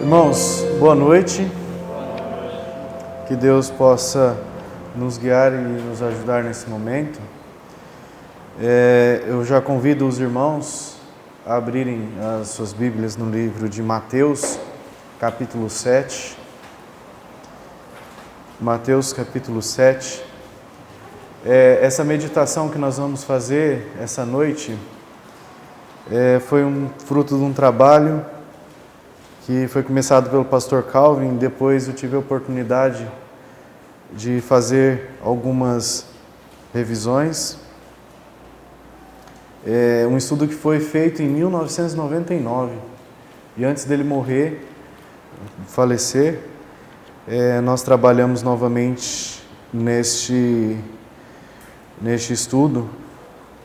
Irmãos, boa noite. Que Deus possa nos guiar e nos ajudar nesse momento. Eu já convido os irmãos a abrirem as suas Bíblias no livro de Mateus, capítulo 7. Mateus, capítulo 7. Essa meditação que nós vamos fazer essa noite foi um fruto de um trabalho que foi começado pelo pastor Calvin. Depois eu tive a oportunidade de fazer algumas revisões. Um estudo que foi feito em 1999, e antes dele falecer, nós trabalhamos novamente neste estudo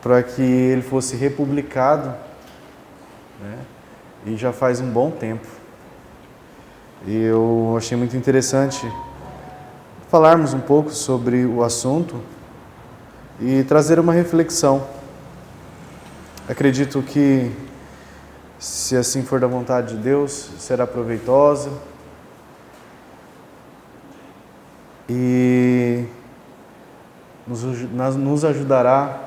para que ele fosse republicado, né? E já faz um bom tempo. E eu achei muito interessante falarmos um pouco sobre o assunto e trazer uma reflexão. Acredito que, se assim for da vontade de Deus, será proveitosa e nos ajudará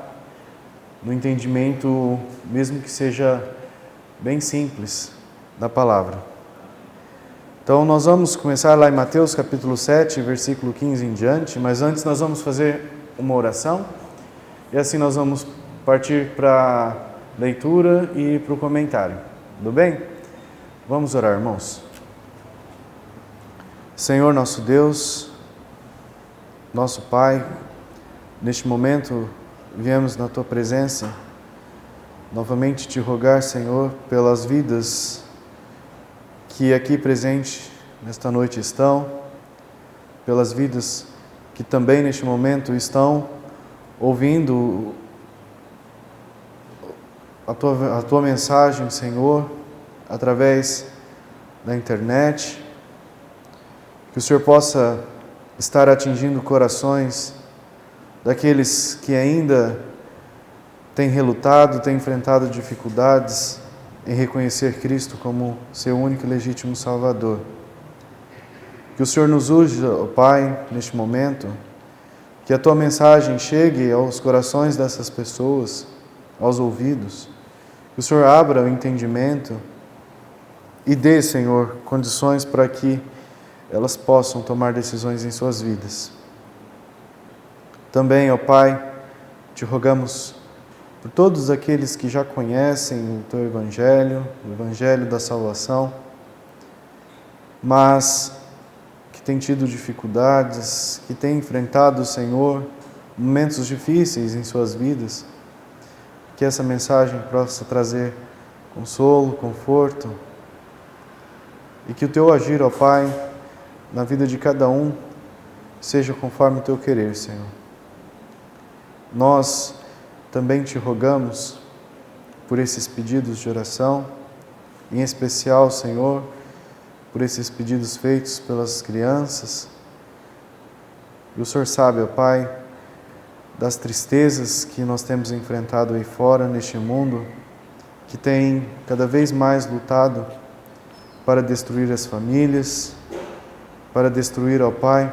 no entendimento, mesmo que seja bem simples, da palavra. Então, nós vamos começar lá em Mateus capítulo 7, versículo 15 em diante, mas antes nós vamos fazer uma oração e assim nós vamos partir para a leitura e para o comentário. Tudo bem? Vamos orar, irmãos. Senhor nosso Deus, nosso Pai, neste momento viemos na Tua presença novamente te rogar, Senhor, pelas vidas que aqui presente nesta noite estão, pelas vidas que também neste momento estão ouvindo a tua mensagem, Senhor, através da internet, que o Senhor possa estar atingindo corações daqueles que ainda têm relutado, têm enfrentado dificuldades em reconhecer Cristo como seu único e legítimo Salvador. Que o Senhor nos use, ó Pai, neste momento, que a Tua mensagem chegue aos corações dessas pessoas, aos ouvidos, que o Senhor abra o entendimento e dê, Senhor, condições para que elas possam tomar decisões em suas vidas. Também, ó Pai, te rogamos por todos aqueles que já conhecem o Teu Evangelho, o Evangelho da salvação, mas que têm tido dificuldades, que têm enfrentado, Senhor, momentos difíceis em suas vidas, que essa mensagem possa trazer consolo, conforto, e que o Teu agir, ó Pai, na vida de cada um, seja conforme o Teu querer, Senhor. Nós também te rogamos por esses pedidos de oração, em especial, Senhor, por esses pedidos feitos pelas crianças. E o Senhor sabe, ó Pai, das tristezas que nós temos enfrentado aí fora, neste mundo, que tem cada vez mais lutado para destruir as famílias, para destruir, ó Pai,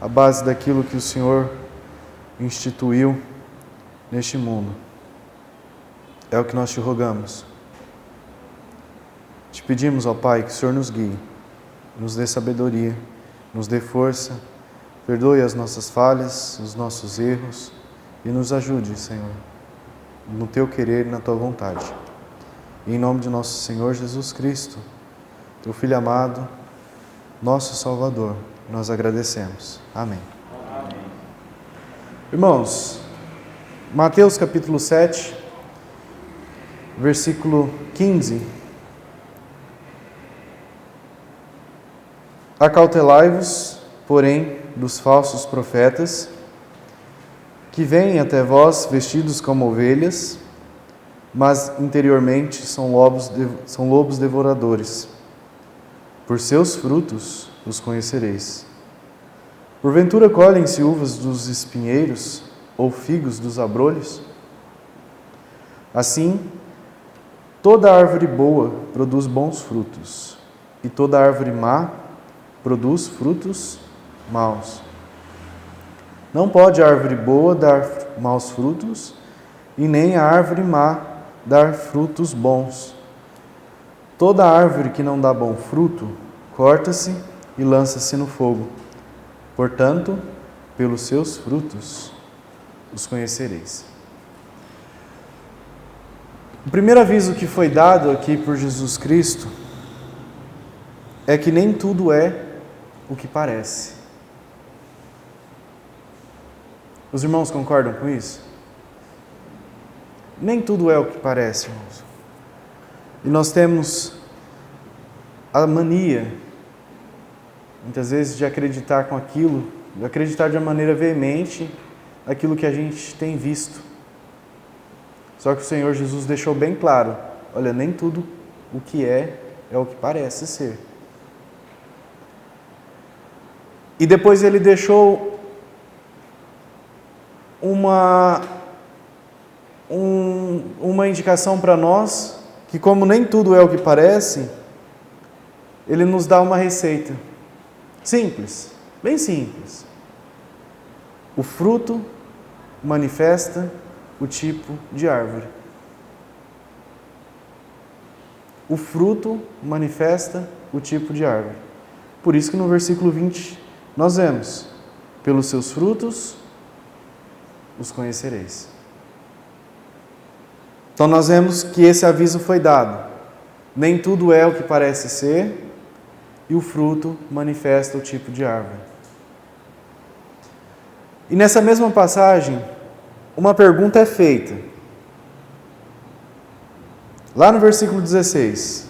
a base daquilo que o Senhor instituiu neste mundo. É o que nós te rogamos. Te pedimos, ó Pai, que o Senhor nos guie, nos dê sabedoria, nos dê força, perdoe as nossas falhas, os nossos erros e nos ajude, Senhor, no Teu querer e na Tua vontade. E em nome de nosso Senhor Jesus Cristo, Teu Filho amado, nosso Salvador, nós agradecemos. Amém. Amém. Irmãos, Mateus capítulo 7, versículo 15. Acautelai-vos, porém, dos falsos profetas, que vêm até vós vestidos como ovelhas, mas interiormente são lobos devoradores. Por seus frutos os conhecereis. Porventura colhem-se uvas dos espinheiros, ou figos dos abrolhos? Assim, toda árvore boa produz bons frutos, e toda árvore má produz frutos maus. Não pode a árvore boa dar maus frutos, e nem a árvore má dar frutos bons. Toda árvore que não dá bom fruto, corta-se e lança-se no fogo. Portanto, pelos seus frutos os conhecereis. O primeiro aviso que foi dado aqui por Jesus Cristo é que nem tudo é o que parece. Os irmãos concordam com isso? Nem tudo é o que parece, irmãos. E nós temos a mania, muitas vezes, de acreditar com aquilo, de acreditar de uma maneira veemente aquilo que a gente tem visto. Só que o Senhor Jesus deixou bem claro, olha, nem tudo o que é o que parece ser. E depois ele deixou uma indicação para nós, que como nem tudo é o que parece, ele nos dá uma receita. Simples, bem simples. O fruto manifesta o tipo de árvore. O fruto manifesta o tipo de árvore. Por isso que no versículo 20 nós vemos: pelos seus frutos os conhecereis. Então nós vemos que esse aviso foi dado. Nem tudo é o que parece ser, e o fruto manifesta o tipo de árvore. E nessa mesma passagem, uma pergunta é feita. Lá no versículo 16.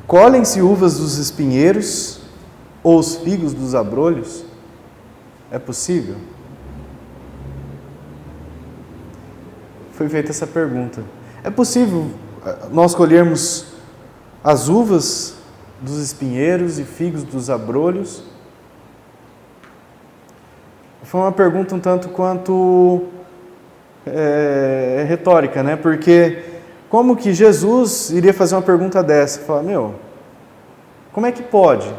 Colhem-se uvas dos espinheiros ou os figos dos abrolhos? É possível? Foi feita essa pergunta. É possível nós colhermos as uvas dos espinheiros e figos dos abrolhos? Foi uma pergunta um tanto quanto retórica, né? Porque como que Jesus iria fazer uma pergunta dessa? Falar, como é que pode?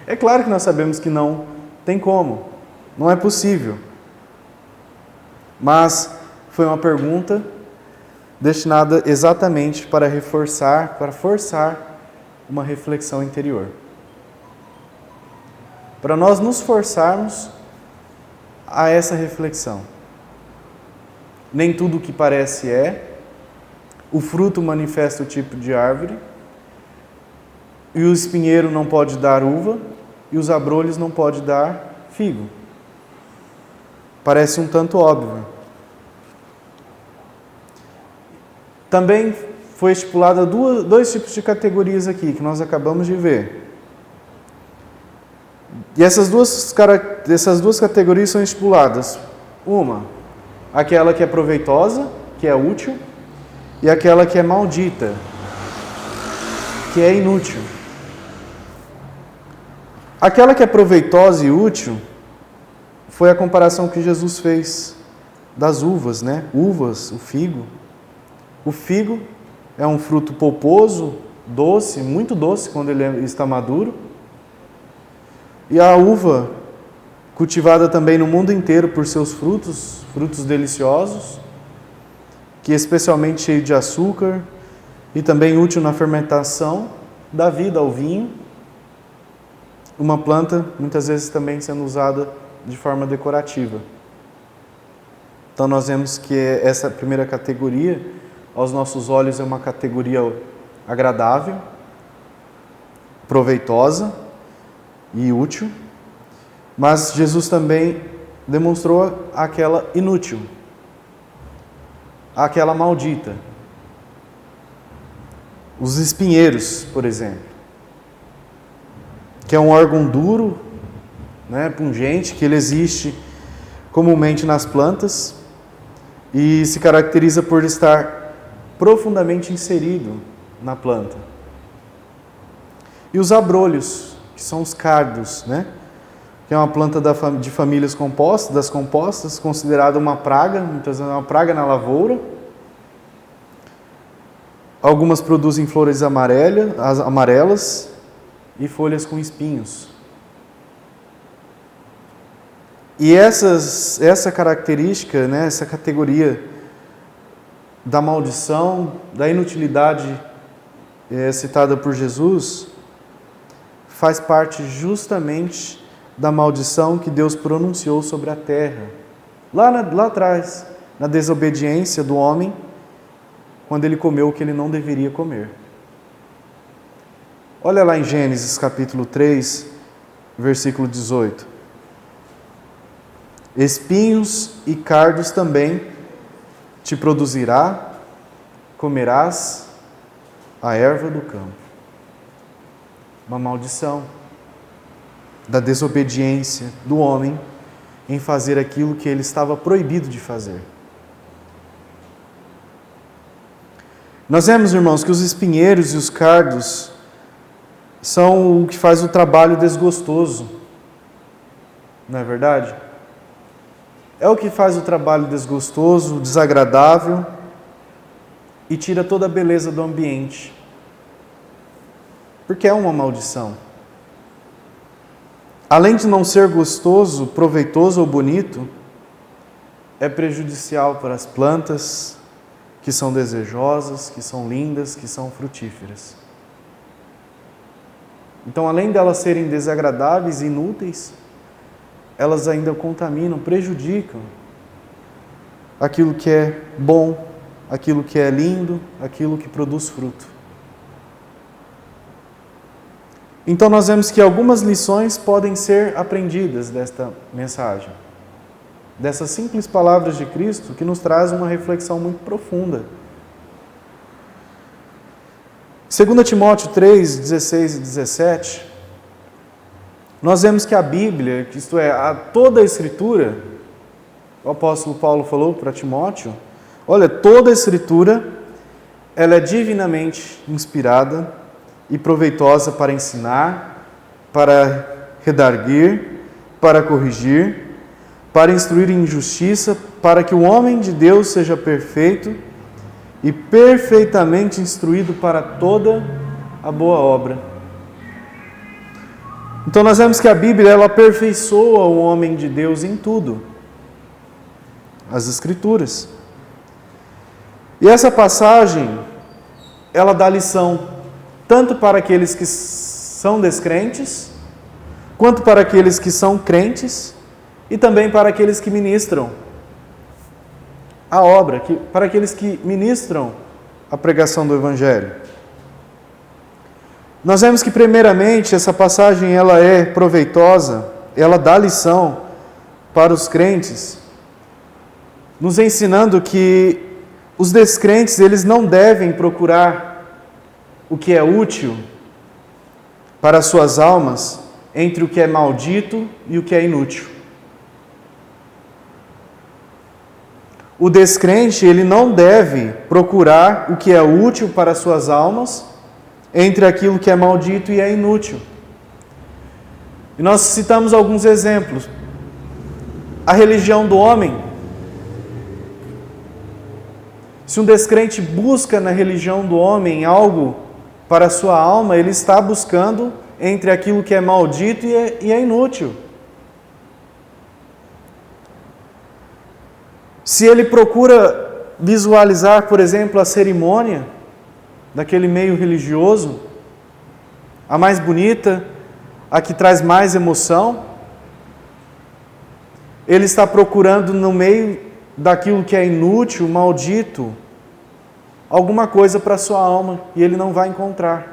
É claro que nós sabemos que não tem como, não é possível. Mas foi uma pergunta destinada exatamente para reforçar, para forçar uma reflexão interior. Para nós nos forçarmos a essa reflexão. Nem tudo o que parece é, o fruto manifesta o tipo de árvore, e o espinheiro não pode dar uva, e os abrolhos não pode dar figo. Parece um tanto óbvio. Também foi estipulada dois tipos de categorias aqui, que nós acabamos de ver. E essas duas categorias são estipuladas. Uma, aquela que é proveitosa, que é útil, e aquela que é maldita, que é inútil. Aquela que é proveitosa e útil foi a comparação que Jesus fez das uvas, né? Uvas, o figo. O figo é um fruto polposo, doce, muito doce quando ele está maduro. E a uva, cultivada também no mundo inteiro por seus frutos deliciosos, que especialmente cheio de açúcar e também útil na fermentação, dá vida ao vinho. Uma planta, muitas vezes também sendo usada de forma decorativa. Então nós vemos que essa primeira categoria, aos nossos olhos, é uma categoria agradável, proveitosa e útil, mas Jesus também demonstrou aquela inútil, aquela maldita. Os espinheiros, por exemplo, que é um órgão duro, né, pungente, que ele existe comumente nas plantas e se caracteriza por estar profundamente inserido na planta. E os abrolhos, que são os cardos, né? Que é uma planta de famílias compostas, das compostas, considerada uma praga, muitas vezes uma praga na lavoura. Algumas produzem flores amarelas e folhas com espinhos. E essa característica, né, essa categoria da maldição, da inutilidade citada por Jesus, faz parte justamente da maldição que Deus pronunciou sobre a terra. Lá atrás, na desobediência do homem, quando ele comeu o que ele não deveria comer. Olha lá em Gênesis capítulo 3, versículo 18. Espinhos e cardos também te produzirá, comerás a erva do campo. Uma maldição da desobediência do homem em fazer aquilo que ele estava proibido de fazer. Nós vemos, irmãos, que os espinheiros e os cardos são o que faz o trabalho desgostoso. Não é verdade? É o que faz o trabalho desgostoso, desagradável e tira toda a beleza do ambiente. Porque é uma maldição. Além de não ser gostoso, proveitoso ou bonito, é prejudicial para as plantas que são desejosas, que são lindas, que são frutíferas. Então, além delas serem desagradáveis e inúteis, elas ainda contaminam, prejudicam aquilo que é bom, aquilo que é lindo, aquilo que produz fruto. Então nós vemos que algumas lições podem ser aprendidas desta mensagem, dessas simples palavras de Cristo, que nos traz uma reflexão muito profunda. 2 Timóteo 3, 16 e 17, nós vemos que a Bíblia, isto é, toda a Escritura, o apóstolo Paulo falou para Timóteo, olha, toda a Escritura, ela é divinamente inspirada e proveitosa para ensinar, para redarguir, para corrigir, para instruir em justiça, para que o homem de Deus seja perfeito e perfeitamente instruído para toda a boa obra. Então nós vemos que a Bíblia, ela aperfeiçoa o homem de Deus em tudo. As Escrituras. E essa passagem, ela dá lição, tanto para aqueles que são descrentes, quanto para aqueles que são crentes, e também para aqueles que ministram a obra, para aqueles que ministram a pregação do Evangelho. Nós vemos que, primeiramente, essa passagem ela é proveitosa, ela dá lição para os crentes, nos ensinando que os descrentes, eles não devem procurar o que é útil para as suas almas entre o que é maldito e o que é inútil. O descrente, ele não deve procurar o que é útil para as suas almas entre aquilo que é maldito e é inútil. E nós citamos alguns exemplos. A religião do homem. Se um descrente busca na religião do homem algo para a sua alma, ele está buscando entre aquilo que é maldito e é inútil. Se ele procura visualizar, por exemplo, a cerimônia daquele meio religioso, a mais bonita, a que traz mais emoção, ele está procurando no meio daquilo que é inútil, maldito, alguma coisa para a sua alma, e ele não vai encontrar.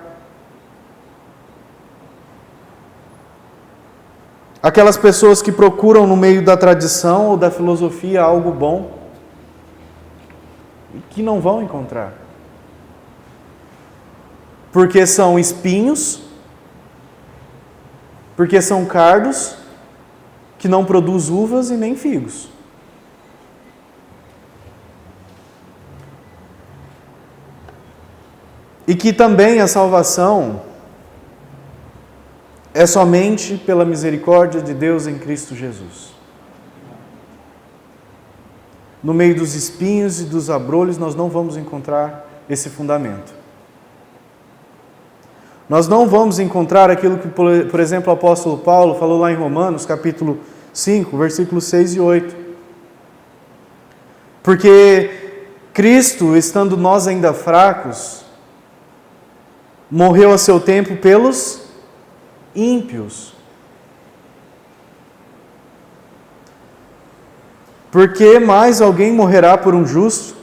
Aquelas pessoas que procuram no meio da tradição ou da filosofia algo bom, que não vão encontrar. Porque são espinhos, porque são cardos que não produz uvas e nem figos. E que também a salvação é somente pela misericórdia de Deus em Cristo Jesus. No meio dos espinhos e dos abrolhos nós não vamos encontrar esse fundamento. Nós não vamos encontrar aquilo que, por exemplo, o apóstolo Paulo falou lá em Romanos, capítulo 5, versículos 6 e 8. Porque Cristo, estando nós ainda fracos, morreu a seu tempo pelos ímpios. Porque mais alguém morrerá por um justo,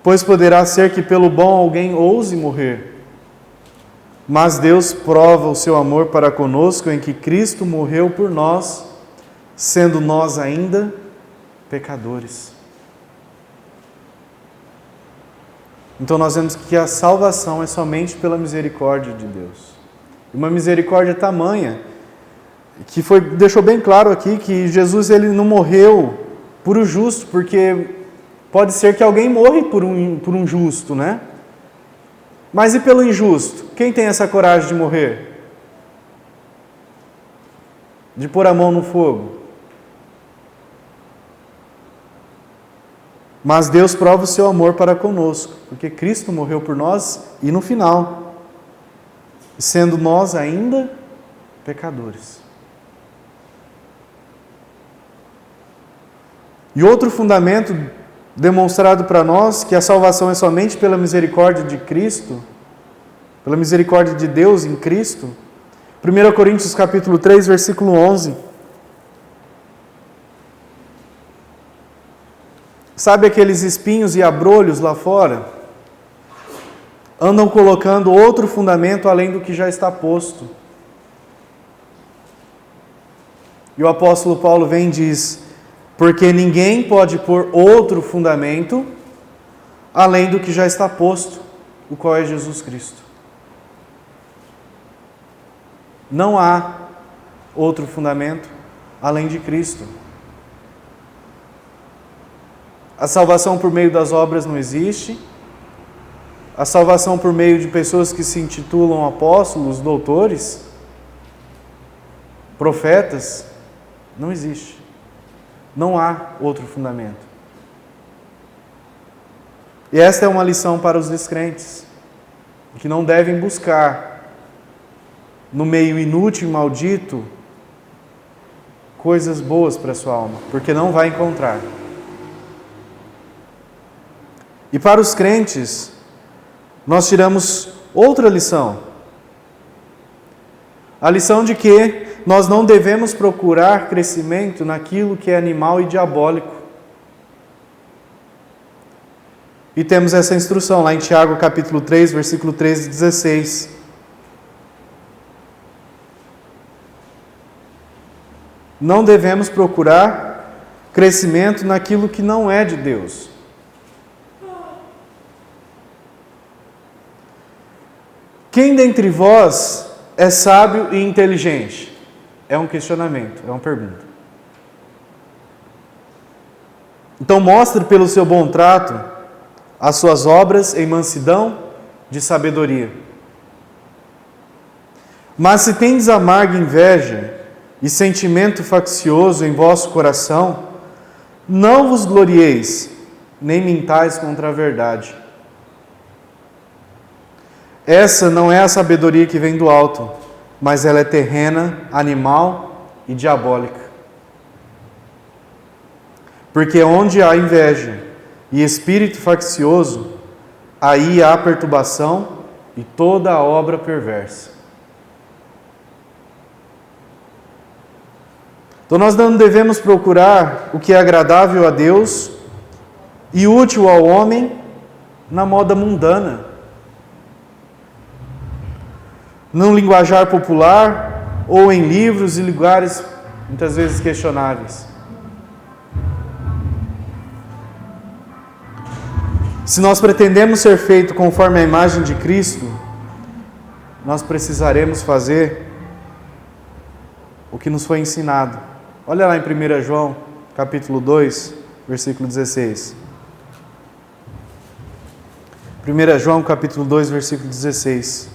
pois poderá ser que pelo bom alguém ouse morrer. Mas Deus prova o seu amor para conosco em que Cristo morreu por nós, sendo nós ainda pecadores. Então nós vemos que a salvação é somente pela misericórdia de Deus. Uma misericórdia tamanha, que deixou bem claro aqui que Jesus ele não morreu por o justo, porque pode ser que alguém morre por um justo, né? Mas e pelo injusto? Quem tem essa coragem de morrer? De pôr a mão no fogo? Mas Deus prova o seu amor para conosco, porque Cristo morreu por nós e no final, sendo nós ainda pecadores. E outro fundamento demonstrado para nós que a salvação é somente pela misericórdia de Cristo, pela misericórdia de Deus em Cristo. 1 Coríntios capítulo 3, versículo 11. Sabe aqueles espinhos e abrolhos lá fora? Andam colocando outro fundamento além do que já está posto. E o apóstolo Paulo vem e diz: porque ninguém pode pôr outro fundamento além do que já está posto, o qual é Jesus Cristo. Não há outro fundamento além de Cristo. A salvação por meio das obras não existe. A salvação por meio de pessoas que se intitulam apóstolos, doutores, profetas, não existe. Não há outro fundamento. E esta é uma lição para os descrentes, que não devem buscar no meio inútil e maldito coisas boas para a sua alma, porque não vai encontrar. E para os crentes, nós tiramos outra lição. A lição de que nós não devemos procurar crescimento naquilo que é animal e diabólico. E temos essa instrução lá em Tiago capítulo 3, versículo 13 e 16. Não devemos procurar crescimento naquilo que não é de Deus. Quem dentre vós é sábio e inteligente? É um questionamento, é uma pergunta. Então mostre pelo seu bom trato as suas obras em mansidão de sabedoria. Mas se tendes amarga inveja e sentimento faccioso em vosso coração, não vos glorieis, nem mintais contra a verdade. Essa não é a sabedoria que vem do alto, mas ela é terrena, animal e diabólica. Porque onde há inveja e espírito faccioso, aí há perturbação e toda a obra perversa. Então nós não devemos procurar o que é agradável a Deus e útil ao homem na moda mundana, num linguajar popular ou em livros e lugares muitas vezes questionáveis. Se nós pretendemos ser feito conforme a imagem de Cristo, nós precisaremos fazer o que nos foi ensinado. Olha lá em 1 João, capítulo 2, versículo 16. 1 João, capítulo 2, versículo 16.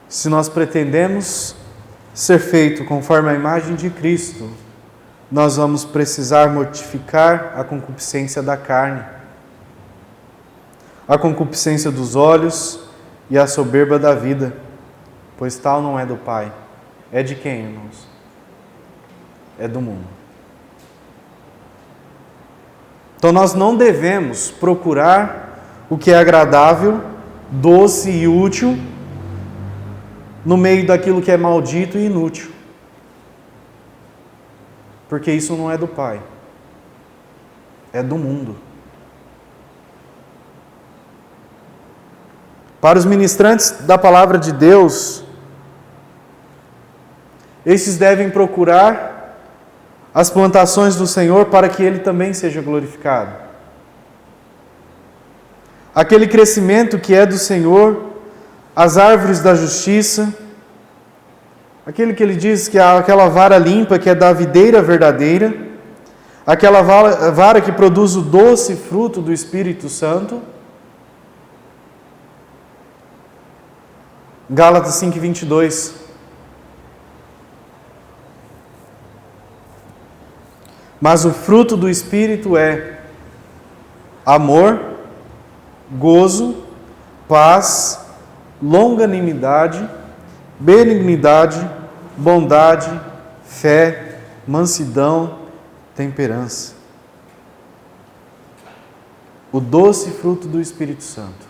Se nós pretendemos ser feito conforme a imagem de Cristo, nós vamos precisar mortificar a concupiscência da carne, a concupiscência dos olhos e a soberba da vida. pois tal não é do Pai. É de quem, irmãos? É do mundo. Então nós não devemos procurar o que é agradável, doce e útil no meio daquilo que é maldito e inútil. Porque isso não é do Pai. É do mundo. Para os ministrantes da palavra de Deus, esses devem procurar as plantações do Senhor para que Ele também seja glorificado. Aquele crescimento que é do Senhor, as árvores da justiça, aquele que Ele diz que é aquela vara limpa, que é da videira verdadeira, aquela vara que produz o doce fruto do Espírito Santo. Gálatas 5:22. Mas o fruto do Espírito é amor, gozo, paz, longanimidade, benignidade, bondade, fé, mansidão, temperança. O doce fruto do Espírito Santo.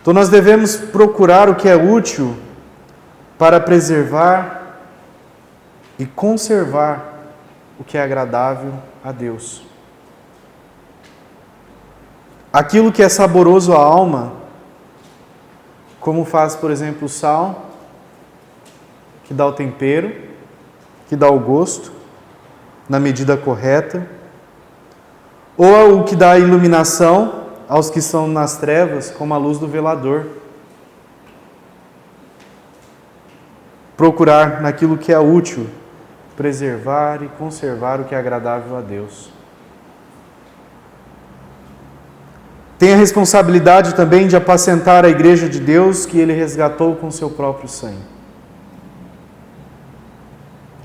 Então nós devemos procurar o que é útil para preservar e conservar o que é agradável a Deus. Aquilo que é saboroso à alma, como faz, por exemplo, o sal, que dá o tempero, que dá o gosto, na medida correta, ou o que dá a iluminação aos que estão nas trevas, como a luz do velador. Procurar naquilo que é útil, preservar e conservar o que é agradável a Deus. Tem a responsabilidade também de apacentar a igreja de Deus que Ele resgatou com seu próprio sangue.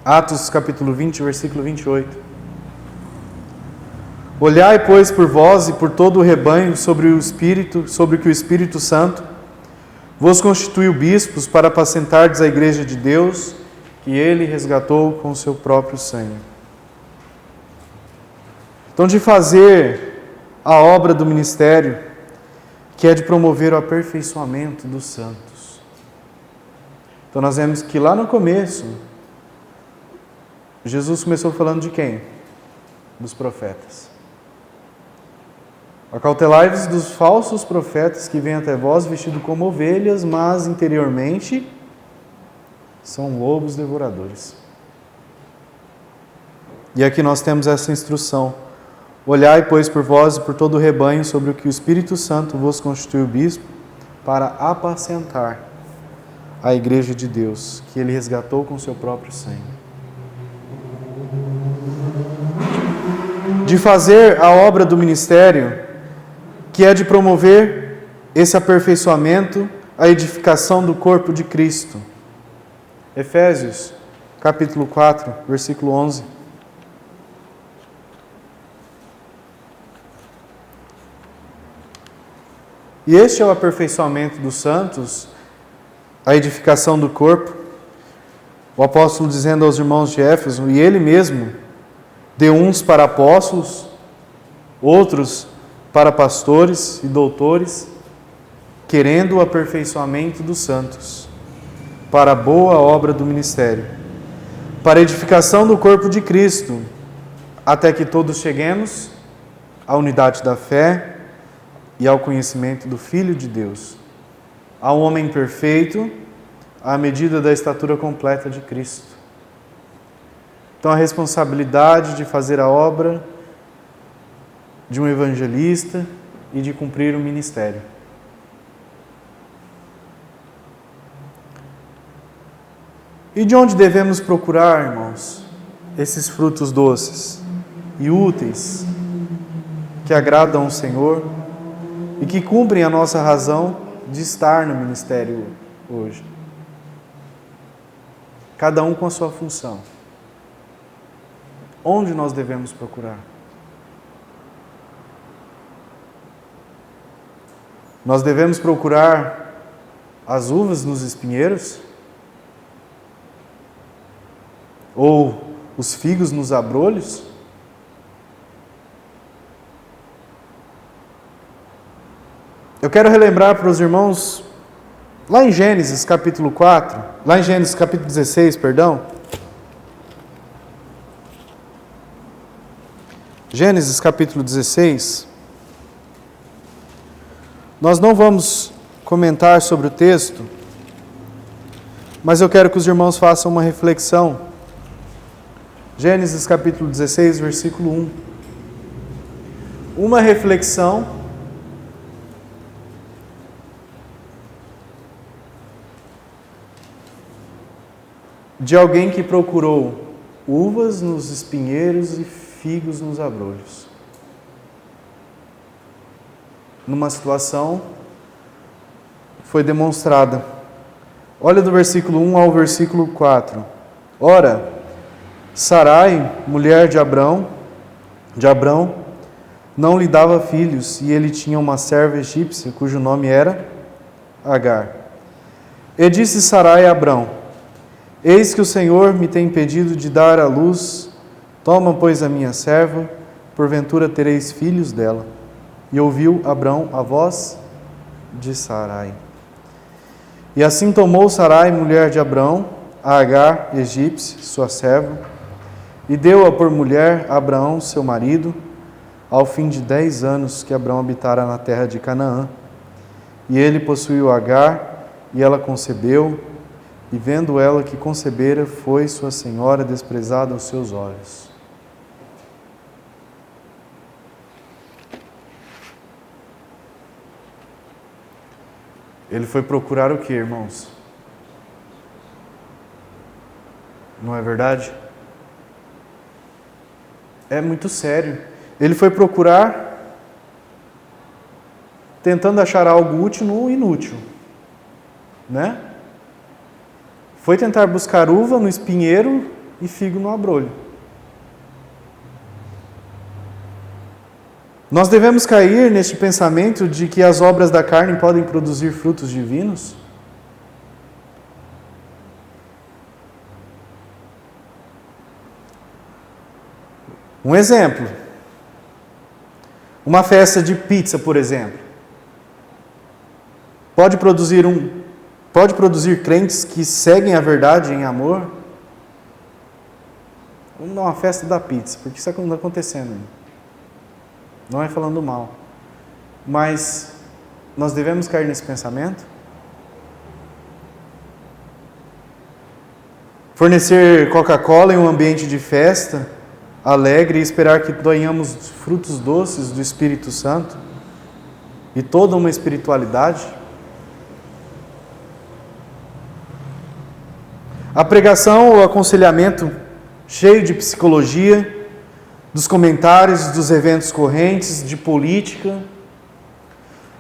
Atos capítulo 20, versículo 28. Olhai, pois, por vós e por todo o rebanho sobre que o Espírito Santo vos constituiu bispos para apacentardes a igreja de Deus, que Ele resgatou com o seu próprio sangue. Então, de fazer a obra do ministério, que é de promover o aperfeiçoamento dos santos. Então, nós vemos que lá no começo, Jesus começou falando de quem? Dos profetas. Acautelai-vos dos falsos profetas que vêm até vós vestidos como ovelhas, mas interiormente são lobos devoradores. E aqui nós temos essa instrução. Olhai, pois, por vós e por todo o rebanho sobre o que o Espírito Santo vos constituiu bispo, para apacentar a igreja de Deus, que Ele resgatou com seu próprio sangue. De fazer a obra do ministério, que é de promover esse aperfeiçoamento, a edificação do corpo de Cristo. Efésios, capítulo 4, versículo 11. E este é o aperfeiçoamento dos santos, a edificação do corpo. O apóstolo dizendo aos irmãos de Éfeso, e ele mesmo deu uns para apóstolos, outros para pastores e doutores, querendo o aperfeiçoamento dos santos, para a boa obra do ministério, para a edificação do corpo de Cristo, até que todos cheguemos à unidade da fé e ao conhecimento do Filho de Deus, ao homem perfeito, à medida da estatura completa de Cristo. Então a responsabilidade de fazer a obra de um evangelista e de cumprir o ministério. E de onde devemos procurar, irmãos, esses frutos doces e úteis que agradam ao Senhor e que cumprem a nossa razão de estar no ministério hoje? Cada um com a sua função. Onde nós devemos procurar? Nós devemos procurar as uvas nos espinheiros? Ou os figos nos abrolhos? Eu quero relembrar para os irmãos, lá em Gênesis capítulo 4, lá em Gênesis capítulo 16, perdão. Gênesis capítulo 16. Nós não vamos comentar sobre o texto, mas eu quero que os irmãos façam uma reflexão. Gênesis capítulo 16, versículo 1. Uma reflexão de alguém que procurou uvas nos espinheiros e figos nos abrolhos. Numa situação foi demonstrada. Olha do versículo 1 ao versículo 4. Ora, Sarai, mulher de Abrão, não lhe dava filhos, e ele tinha uma serva egípcia, cujo nome era Agar. E disse Sarai a Abrão: Eis que o Senhor me tem impedido de dar à luz, toma, pois, a minha serva, porventura tereis filhos dela. E ouviu Abrão a voz de Sarai. E assim tomou Sarai, mulher de Abrão, a Agar, egípcia, sua serva, e deu-a por mulher a Abraão, seu marido, ao fim de 10 anos que Abrão habitara na terra de Canaã. E ele possuiu Agar, e ela concebeu, e vendo ela que concebera, foi sua senhora desprezada aos seus olhos. Ele foi procurar o que, irmãos? Não é verdade? É muito sério. Ele foi procurar tentando achar algo útil no inútil, né? Foi tentar buscar uva no espinheiro e figo no abrolho. Nós devemos cair neste pensamento de que as obras da carne podem produzir frutos divinos? Um exemplo. Uma festa de pizza, por exemplo. Pode produzir crentes que seguem a verdade em amor? Vamos dar uma festa da pizza, porque isso está acontecendo. Não é falando mal. Mas nós devemos cair nesse pensamento? Fornecer Coca-Cola em um ambiente de festa alegre e esperar que tenhamos frutos doces do Espírito Santo e toda uma espiritualidade? A pregação ou aconselhamento cheio de psicologia, dos comentários, dos eventos correntes, de política,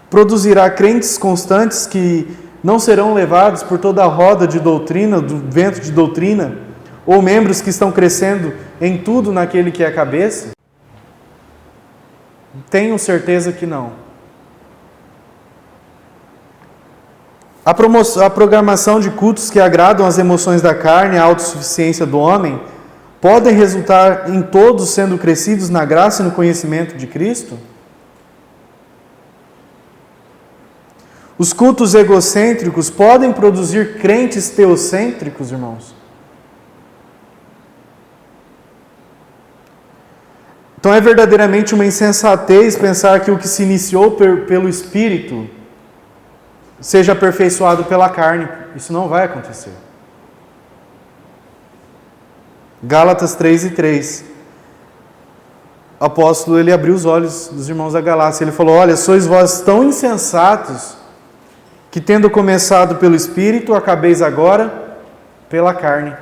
produzirá crentes constantes que não serão levados por toda a roda de doutrina, do vento de doutrina, ou membros que estão crescendo em tudo naquele que é a cabeça? Tenho certeza que não. A programação de cultos que agradam as emoções da carne e a autossuficiência do homem podem resultar em todos sendo crescidos na graça e no conhecimento de Cristo? Os cultos egocêntricos podem produzir crentes teocêntricos, irmãos? Então é verdadeiramente uma insensatez pensar que o que se iniciou pelo Espírito seja aperfeiçoado pela carne. Isso não vai acontecer. Gálatas 3:3. O apóstolo, ele abriu os olhos dos irmãos da Galácia. Ele falou: olha, sois vós tão insensatos, que tendo começado pelo Espírito, acabeis agora pela carne.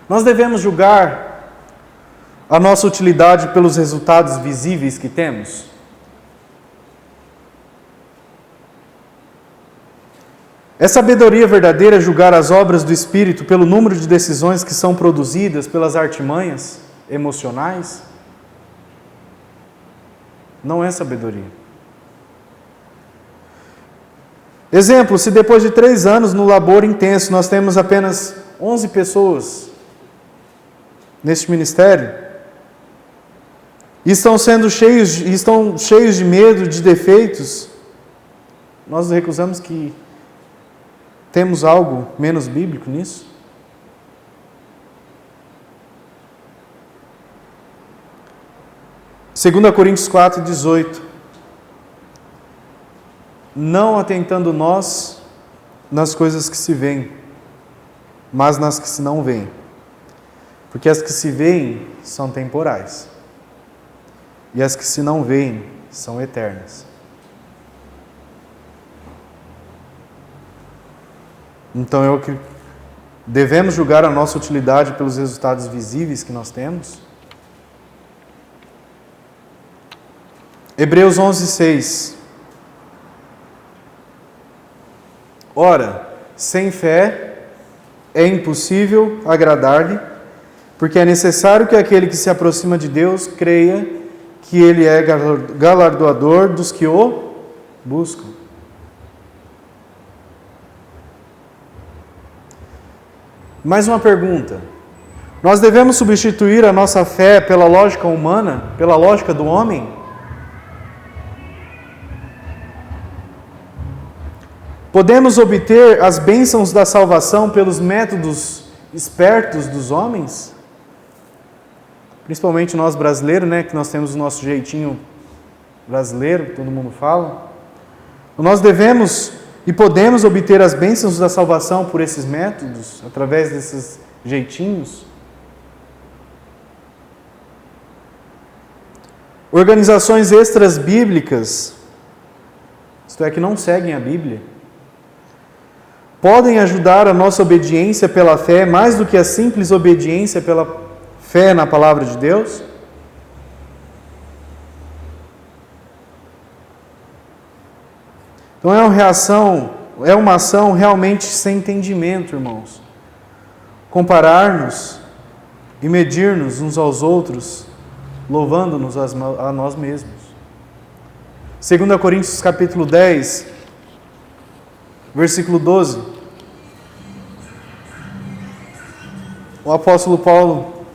Nós devemos julgar a nossa utilidade pelos resultados visíveis que temos? É sabedoria verdadeira julgar as obras do Espírito pelo número de decisões que são produzidas pelas artimanhas emocionais, não é sabedoria. Exemplo, se depois de 3 anos no labor intenso nós temos apenas 11 pessoas neste ministério, e estão cheios de medo, de defeitos, nós recusamos que temos algo menos bíblico nisso? Segunda Coríntios 4:18. Não atentando nós nas coisas que se veem, mas nas que se não veem. Porque as que se veem são temporais, e as que se não veem são eternas. Então devemos julgar a nossa utilidade pelos resultados visíveis que nós temos? Hebreus 11:6. Ora, sem fé é impossível agradar-lhe, porque é necessário que aquele que se aproxima de Deus creia que Ele é galardoador dos que o buscam. Mais uma pergunta. Nós devemos substituir a nossa fé pela lógica humana, pela lógica do homem? Podemos obter as bênçãos da salvação pelos métodos espertos dos homens? Principalmente nós brasileiros, né, que nós temos o nosso jeitinho brasileiro, todo mundo fala. Nós devemos e podemos obter as bênçãos da salvação por esses métodos, através desses jeitinhos? Organizações extras bíblicas, isto é, que não seguem a Bíblia, podem ajudar a nossa obediência pela fé mais do que a simples obediência pela fé na palavra de Deus? Então é uma ação realmente sem entendimento, irmãos. Comparar-nos e medir-nos uns aos outros, louvando-nos a nós mesmos. 2 Coríntios capítulo 10, versículo 12. O apóstolo Paulo,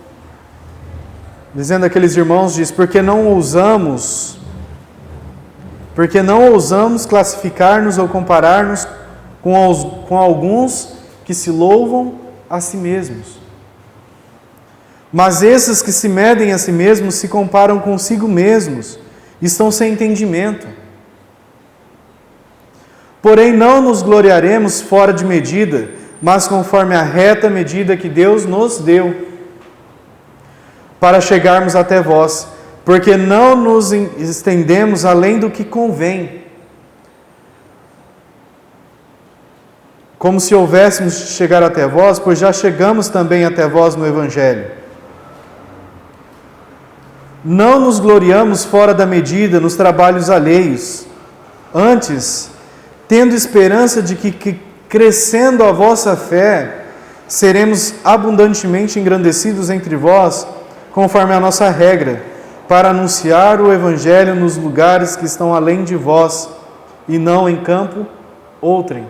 dizendo àqueles irmãos, diz: porque não ousamos classificar-nos ou comparar-nos com alguns que se louvam a si mesmos. Mas esses que se medem a si mesmos se comparam consigo mesmos e estão sem entendimento. Porém, não nos gloriaremos fora de medida, mas conforme a reta medida que Deus nos deu, para chegarmos até vós, porque não nos estendemos além do que convém, como se houvéssemos de chegar até vós, pois já chegamos também até vós no Evangelho. Não nos gloriamos fora da medida nos trabalhos alheios, antes, tendo esperança de que crescendo a vossa fé, seremos abundantemente engrandecidos entre vós, conforme a nossa regra, para anunciar o Evangelho nos lugares que estão além de vós, e não em campo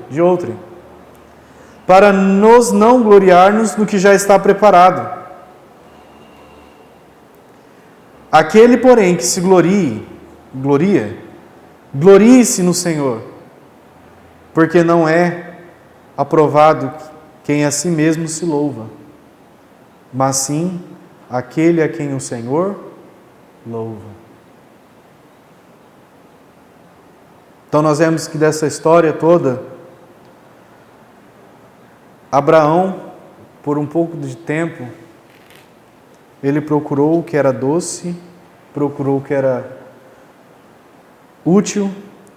de outrem, para nos não gloriar-nos no que já está preparado. Aquele, porém, que se glorie-se no Senhor, porque não é aprovado quem a si mesmo se louva, mas sim aquele a quem o Senhor louva. Então nós vemos que dessa história toda, Abraão, por um pouco de tempo, ele procurou o que era doce, procurou o que era útil,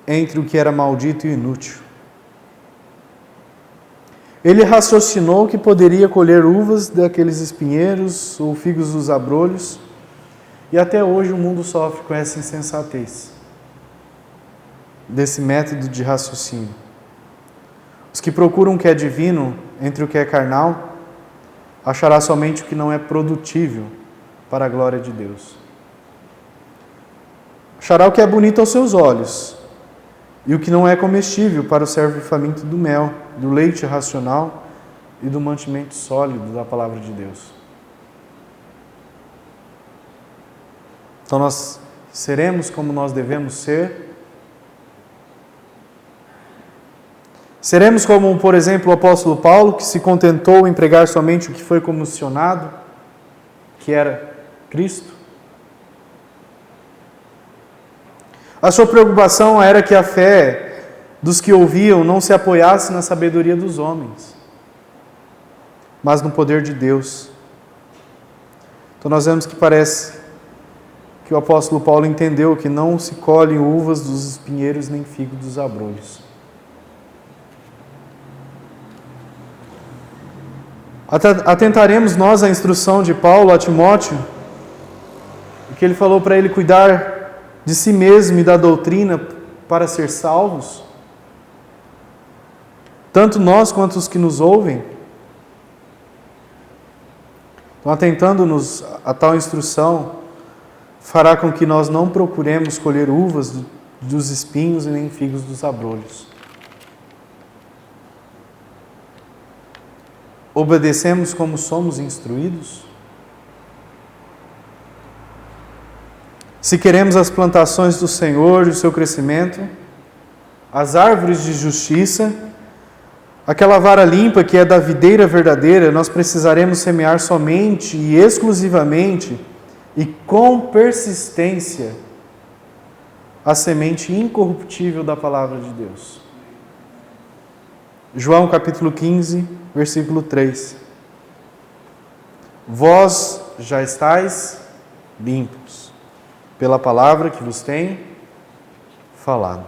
entre o que era maldito e inútil. Ele raciocinou que poderia colher uvas daqueles espinheiros ou figos dos abrolhos, e até hoje o mundo sofre com essa insensatez, desse método de raciocínio. Os que procuram o que é divino entre o que é carnal, achará somente o que não é produtível para a glória de Deus. Achará o que é bonito aos seus olhos, e o que não é comestível para o servo faminto do mel, do leite racional e do mantimento sólido da palavra de Deus. Então nós seremos como nós devemos ser. Seremos como, por exemplo, o apóstolo Paulo, que se contentou em pregar somente o que foi comissionado, que era Cristo. A sua preocupação era que a fé dos que ouviam não se apoiasse na sabedoria dos homens, mas no poder de Deus. Então nós vemos que parece que o apóstolo Paulo entendeu que não se colhem uvas dos espinheiros nem figo dos abrolhos. Atentaremos nós à instrução de Paulo a Timóteo, que ele falou para ele cuidar de si mesmo e da doutrina para ser salvos, tanto nós quanto os que nos ouvem. Então, atentando-nos a tal instrução, fará com que nós não procuremos colher uvas dos espinhos e nem figos dos abrolhos. Obedecemos como somos instruídos? Se queremos as plantações do Senhor e o seu crescimento, as árvores de justiça, aquela vara limpa que é da videira verdadeira, nós precisaremos semear somente e exclusivamente e com persistência a semente incorruptível da palavra de Deus. João capítulo 15, versículo 3. Vós já estáis limpos pela palavra que vos tenho falado.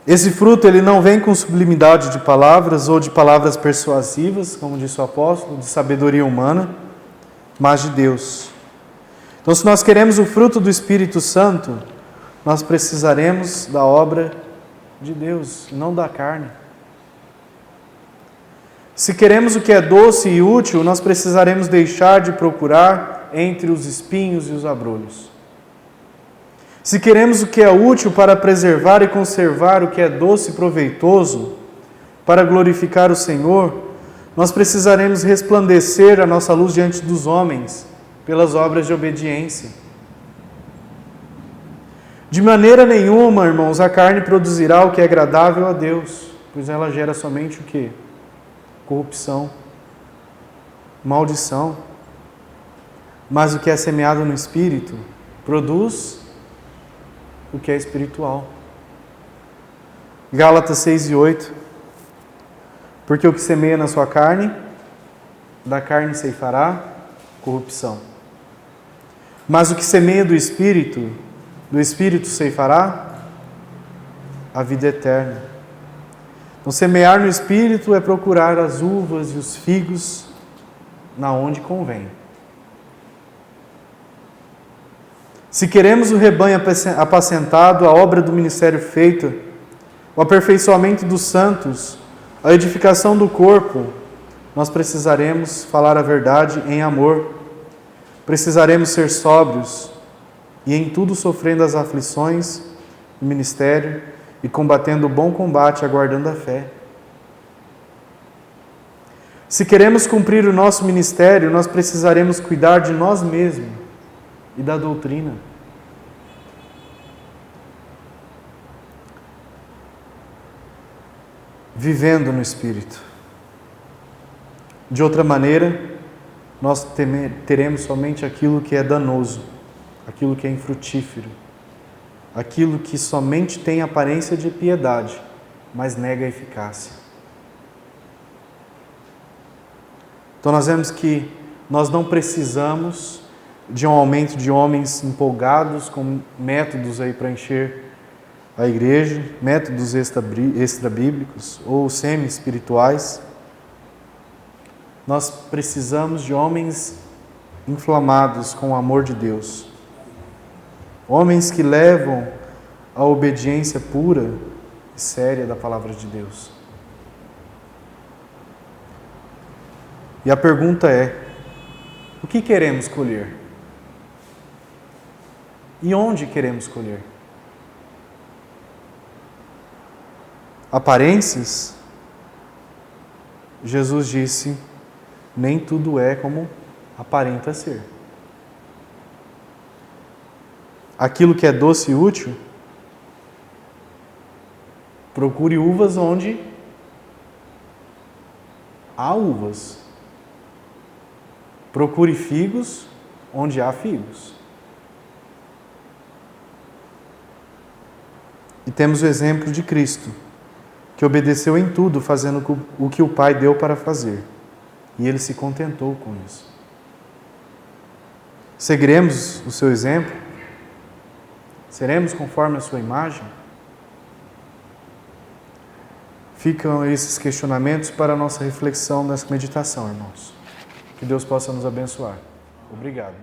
Esse fruto ele não vem com sublimidade de palavras ou de palavras persuasivas, como disse o apóstolo, de sabedoria humana, mas de Deus. Então, se nós queremos o fruto do Espírito Santo, nós precisaremos da obra de Deus, não da carne. Se queremos o que é doce e útil, nós precisaremos deixar de procurar entre os espinhos e os abrolhos. Se queremos o que é útil para preservar e conservar o que é doce e proveitoso, para glorificar o Senhor, nós precisaremos resplandecer a nossa luz diante dos homens, pelas obras de obediência. De maneira nenhuma, irmãos, a carne produzirá o que é agradável a Deus, pois ela gera somente o quê? Corrupção, maldição. Mas o que é semeado no Espírito produz o que é espiritual. Gálatas 6 e 8. Porque o que semeia na sua carne, da carne ceifará corrupção. Mas o que semeia do Espírito ceifará a vida eterna. Então, semear no Espírito é procurar as uvas e os figos na onde convém. Se queremos o rebanho apacentado, a obra do ministério feita, o aperfeiçoamento dos santos, a edificação do corpo, nós precisaremos falar a verdade em amor, precisaremos ser sóbrios e em tudo sofrendo as aflições do ministério e combatendo o bom combate, aguardando a fé. Se queremos cumprir o nosso ministério, nós precisaremos cuidar de nós mesmos e da doutrina. Vivendo no Espírito. De outra maneira, nós teremos somente aquilo que é danoso, aquilo que é infrutífero, aquilo que somente tem aparência de piedade, mas nega a eficácia. Então nós vemos que nós não precisamos de um aumento de homens empolgados com métodos aí para encher a igreja, métodos extra-bíblicos ou semi-espirituais. Nós precisamos de homens inflamados com o amor de Deus. Homens que levam a obediência pura e séria da palavra de Deus. E a pergunta é: O que queremos colher? E onde queremos colher? Aparências? Jesus disse, nem tudo é como aparenta ser. Aquilo que é doce e útil, procure uvas onde há uvas. Procure figos onde há figos. E temos o exemplo de Cristo, que obedeceu em tudo, fazendo o que o Pai deu para fazer. E Ele se contentou com isso. Seguiremos o seu exemplo? Seremos conforme a sua imagem? Ficam esses questionamentos para a nossa reflexão nessa meditação, irmãos. Que Deus possa nos abençoar. Obrigado.